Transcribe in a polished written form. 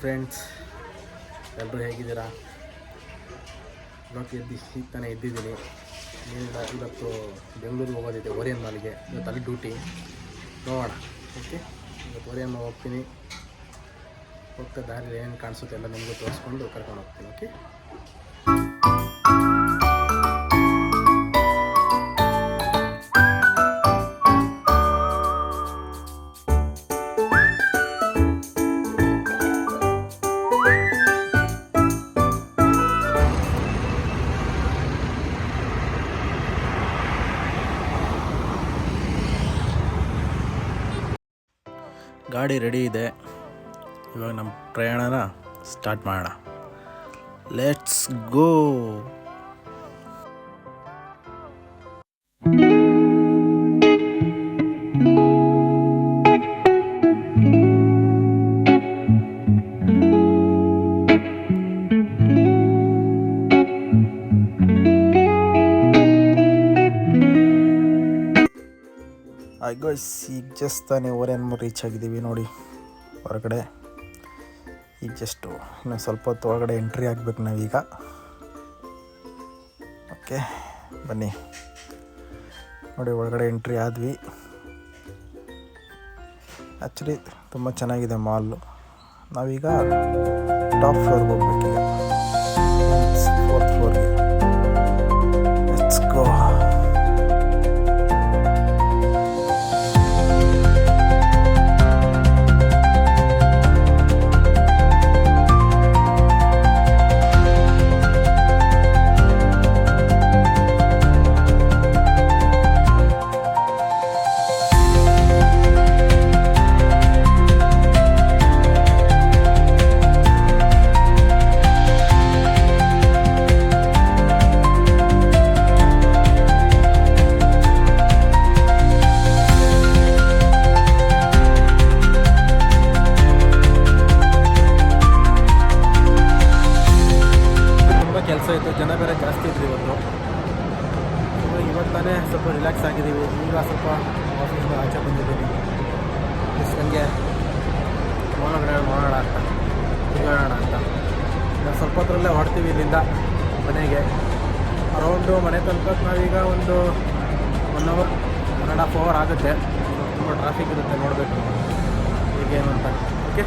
Friends, ಎಲ್ಲರೂ ಹೇಗಿದ್ದೀರಾ? ಇವತ್ತು ಈಗ ತಾನೇ ಎದ್ದಿದ್ದೀನಿ. ಇವತ್ತು ಬೆಂಗಳೂರಿಗೆ ಹೋಗೋದಿದೆ, ಓರಿಯನ್ ಮಾಲ್ಗೆ. ಇವತ್ತು ಅಲ್ಲಿ ಡ್ಯೂಟಿ, ನೋಡೋಣ. ಓಕೆ, ಇವತ್ತು ಓರಿಯನ್ ಮಾಲ್ ಹೋಗ್ತೀನಿ. ಹೋಗ್ತಾ ದಾರಿ ಏನೇನು ಕಾಣಿಸುತ್ತೆ ಎಲ್ಲ ನಿಮಗೂ ತೋರಿಸ್ಕೊಂಡು ಕರ್ಕೊಂಡು ಹೋಗ್ತೀನಿ. ಓಕೆ, ಗಾಡಿ ರೆಡಿ ಇದೆ. ಇವಾಗ ನಮ್ಮ ಪ್ರಯಾಣನ ಸ್ಟಾರ್ಟ್ ಮಾಡೋಣ. Let's go. ಗೈಸ್, ಈಗ ಜಸ್ಟ್ ತಾನೇ ಓರಿಯನ್ ಮಾಲ್ ರೀಚ್ ಆಗಿದ್ದೀವಿ ನೋಡಿ. ಹೊರಗಡೆ ಈಗ ಜಸ್ಟು ಇನ್ನು ಸ್ವಲ್ಪ ಹೊತ್ತು ಒಳಗಡೆ ಎಂಟ್ರಿ ಆಗಬೇಕು ನಾವೀಗ. ಓಕೆ, ಬನ್ನಿ ನೋಡಿ, ಒಳಗಡೆ ಎಂಟ್ರಿ ಆದ್ವಿ. ಆ್ಯಕ್ಚುಲಿ ತುಂಬ ಚೆನ್ನಾಗಿದೆ ಮಾಲು. ನಾವೀಗ ಟಾಪ್ ಫ್ಲೋರ್ಗೆ ಹೋಗ್ಬೇಕೀಗ, 4th ಫ್ಲೋರ್ಗೆ. Let's go. ಕೆಲಸ ಇತ್ತು, ಜನ ಬೇರೆ ಜಾಸ್ತಿ ಇದ್ರು ಇವತ್ತು. ಇವತ್ತಾನೇ ಸ್ವಲ್ಪ ರಿಲ್ಯಾಕ್ಸ್ ಆಗಿದ್ದೀವಿ. ಈಗ ಸ್ವಲ್ಪ ಆಫೀಸ್ನ ಆಚೆ ಬಂದಿದ್ದೀನಿ. ನನಗೆ ಒಳಗಡೆ ಮಾಡೋಣ ಅಂತ, ತಿರುಗಾಡೋಣ ಅಂತ. ನಾವು ಸ್ವಲ್ಪ ಹೊತ್ತರಲ್ಲೇ ಹೊಡ್ತೀವಿ ಇಲ್ಲಿಂದ ಮನೆಗೆ. ಅರೌಂಡು ಮನೆ ತಲುಪಕ್ಕೆ ನಾವೀಗ ಒಂದು 1 hour 1.5 hour ಆಗುತ್ತೆ. ತುಂಬ ಟ್ರಾಫಿಕ್ ಇರುತ್ತೆ, ನೋಡಬೇಕು ಈಗೇನು ಅಂತ. ಓಕೆ.